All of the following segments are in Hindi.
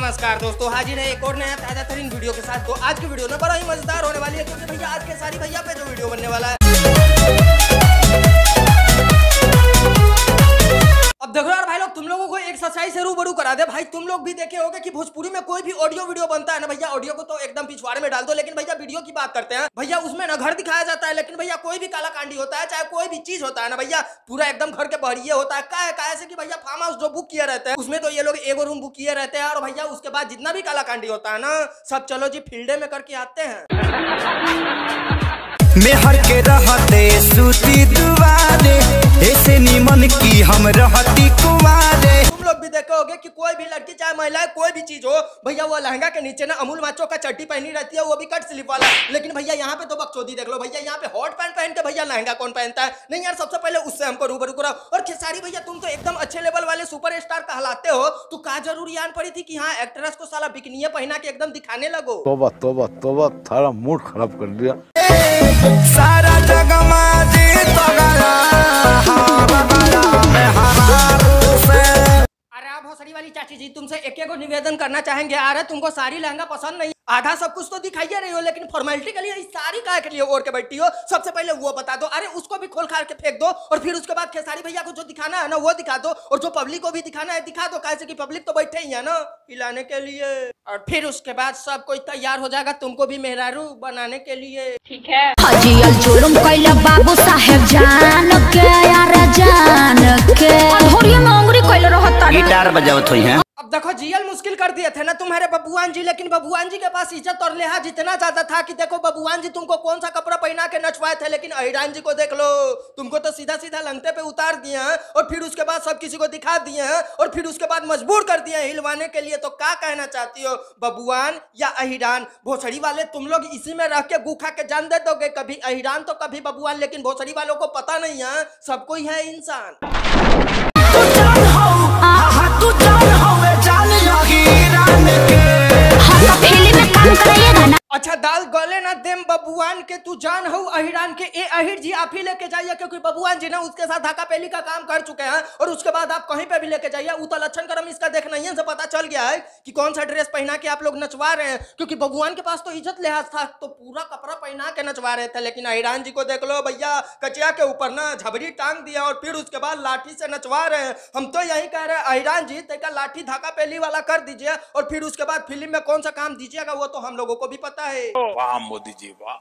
नमस्कार दोस्तों, हाजिर है एक और नया ताजा तरीन वीडियो के साथ। तो आज की वीडियो ना बड़ा ही मजेदार होने वाली है, क्योंकि भैया आज के सारी भैया पे जो वीडियो बनने वाला है। अब देखो यार भाई लोग, तुम लोगों को एक सच्चाई से रूबरू करा दे। भाई तुम लोग भी देखे होगे कि भोजपुरी में कोई भी ऑडियो वीडियो बनता है ना भैया, ऑडियो को तो एकदम पिछवाड़े में डाल दो, लेकिन भैया वीडियो की बात करते हैं भैया, उसमें ना घर दिखाया जाता है। लेकिन भैया कोई भी काला कांडी होता है, चाहे कोई भी चीज होता है ना भैया, पूरा एकदम घर के बहरिए होता है। क्या है कि भैया फार्म हाउस जो बुक किया रहता है, उसमें तो ये लोग एगो रूम बुक किए रहते हैं, और भैया उसके बाद जितना भी काला कांडी होता है ना, सब चलो जी फील्डे में करके आते हैं। मेहर के रहते सूती दुआरे, ऐसे निमन की हम रहती कुमारे। तुम लोग भी देखे होगे कि कोई भी लड़की चाहे महिला कोई भी चीज हो भैया, वो लहंगा के नीचे ना अमूल माचो का चड्डी पहनी रहती है, वो भी कट स्लीव वाला। लेकिन भैया यहाँ पे तो बकचोदी देख लो भैया, यहाँ पे हॉट पैंट पहन के भैया लहंगा कौन पहनता है? नहीं यार, सबसे पहले उससे हमको रूबरू करो। और खेसारी भैया, तुम तो एकदम अच्छे लेवल वाले सुपरस्टार कहलाते हो, तो का जरूरी आन पड़ी थी कि हाँ एक्ट्रेस को साला बिकनिया पहना के एकदम दिखाने लगो? तोबा तोबा तोबा, थारा मूड खराब कर दिया। सारा जग माजी तो गया, भोसड़ी वाली चाची जी, तुमसे एक को निवेदन करना चाहेंगे। आ रहे तुमको साड़ी लहंगा पसंद नहीं, आधा सब कुछ तो दिखाइए रही हो, लेकिन फॉर्मेलिटी के लिए इस साड़ी का के लिए ओढ़ के बैठी हो? सबसे पहले वो बता दो। अरे उसको भी खोल खाल के फेंक दो, और फिर उसके बाद खेसारी भैया को जो दिखाना है ना वो दिखा दो, और जो पब्लिक को भी दिखाना है दिखा दो, कैसे कि पब्लिक तो बैठे ही है ना हिलाने के लिए। और फिर उसके बाद सब कोई तैयार हो जाएगा तुमको भी मेहरारू बनाने के लिए, ठीक है? हजियल जुलुम कइला बाबू साहेब जान के, यार जान के अधोरी मोंगरी कइल रहत, गिटार बजावत हुई हैं। अब देखो जियल मुश्किल कर दिए थे ना तुम्हारे बबुआन जी, लेकिन बबुआन जी के पास इज्जत और लिहाज इतना ज्यादा था कि देखो बबुआन जी तुमको कौन सा कपड़ा पहना के नचवाए थे, लेकिन अहिरान जी को देख लो, तुमको तो सीधा सीधा लंगटे पे उतार दिए हैं, और फिर उसके बाद सब किसी को दिखा दिए हैं, और फिर उसके बाद मजबूर कर दिए हैं हिलवाने के लिए। तो क्या कहना चाहती हो, बबुआन या अहिरान? भोसड़ी वाले तुम लोग इसी में रह के गुखा के जान दे दोगे, कभी अहिरान तो कभी बबुआन, लेकिन भोसड़ी वालों को पता नहीं है सबको ही है इंसान। अच्छा दाल गले ना देम बबुआन के, तू जान हो अहिरान के। ए अहिर जी आप ही लेके जाइए, क्योंकि बबुआन जी ना उसके साथ धाका पेली का काम कर चुके हैं, और उसके बाद आप कहीं पे भी लेके जाइए, उतर लक्षण करम इसका देखना ही से पता चल गया है कि कौन सा ड्रेस पहना के आप लोग नचवा रहे हैं। क्योंकि बबुआन के पास तो इज्जत लिहाज था, तो पूरा कपड़ा पहना के नचवा रहे थे, लेकिन अहिरान जी को देख लो भैया, कचिया के ऊपर ना झबरी टांग दिया, और फिर उसके बाद लाठी से नचवा रहे हैं। हम तो यही कह रहे हैं अहिरान जी, तेका लाठी धाका पेली वाला कर दीजिए, और फिर उसके बाद फिल्म में कौन सा काम दीजिएगा वो तो हम लोगों को भी पता है। वाह मोदी जी वाह।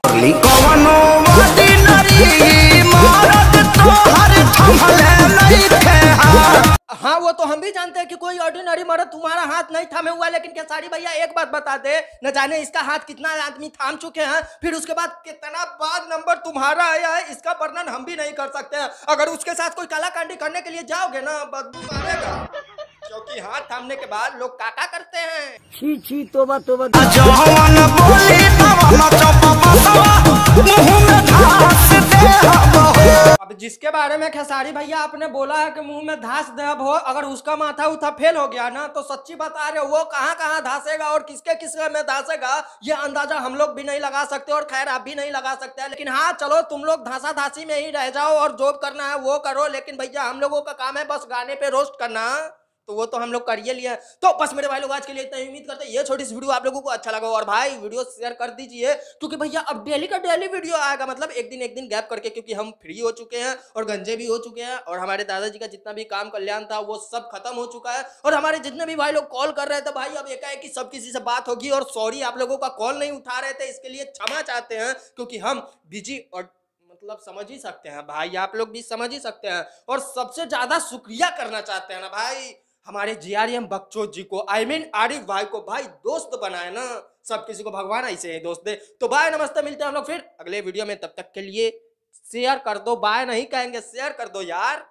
हाँ वो तो हम भी जानते हैं कि कोई ऑर्डिनरी मर्द तुम्हारा हाथ नहीं थामे हुआ, लेकिन खेसारी भैया एक बात बता दे, न जाने इसका हाथ कितना आदमी थाम चुके हैं, फिर उसके बाद कितना बाद नंबर तुम्हारा आया है, इसका वर्णन हम भी नहीं कर सकते हैं। अगर उसके साथ कोई कालाकांडी करने के लिए जाओगे ना, बदबू मारेगा, क्योंकि हाथ थामने के बाद लोग काका करते हैं। छी छी तोबा तोबा। अब जिसके बारे में खेसारी भैया आपने बोला है कि मुंह में धास देब हो, अगर उसका माथा उठा फेल हो गया ना, तो सच्ची बता रहे हो वो कहाँ कहाँ धासेगा और किसके किसके में धासेगा, ये अंदाजा हम लोग भी नहीं लगा सकते, और खैर आप भी नहीं लगा सकते। लेकिन हाँ चलो, तुम लोग धासा धासी में ही रह जाओ और जो करना है वो करो, लेकिन भैया हम लोगों का काम है बस गाने पे रोस्ट करना, तो वो तो हम लोग करिए लिए। तो बस मेरे भाई लोग आज के लिए इतना ही, उम्मीद करते हैं ये छोटी सी वीडियो आप लोगों को अच्छा लगा, और भाई वीडियो शेयर कर दीजिए, क्योंकि भैया अब डेली का डेली वीडियो आएगा, मतलब एक दिन गैप करके, क्योंकि हम फ्री हो चुके हैं और गंजे भी हो चुके हैं, और हमारे दादाजी का जितना भी काम कल्याण था वो सब खत्म हो चुका है, और हमारे जितने भी भाई लोग कॉल कर रहे थे भाई, अब एकाएक सब किसी से बात होगी, और सॉरी आप लोगों का कॉल नहीं उठा रहे थे, इसके लिए क्षमा चाहते हैं, क्योंकि हम बिजी और मतलब समझ ही सकते हैं भाई, आप लोग भी समझ ही सकते हैं। और सबसे ज्यादा शुक्रिया करना चाहते हैं ना भाई हमारे जीआरएम बकचोद जी को, आई मीन आरिफ भाई को, भाई दोस्त बनाए ना, सब किसी को भगवान ऐसे ही दोस्त दे। तो बाय, नमस्ते, मिलते हैं हम लोग फिर अगले वीडियो में, तब तक के लिए शेयर कर दो, बाय नहीं कहेंगे, शेयर कर दो यार।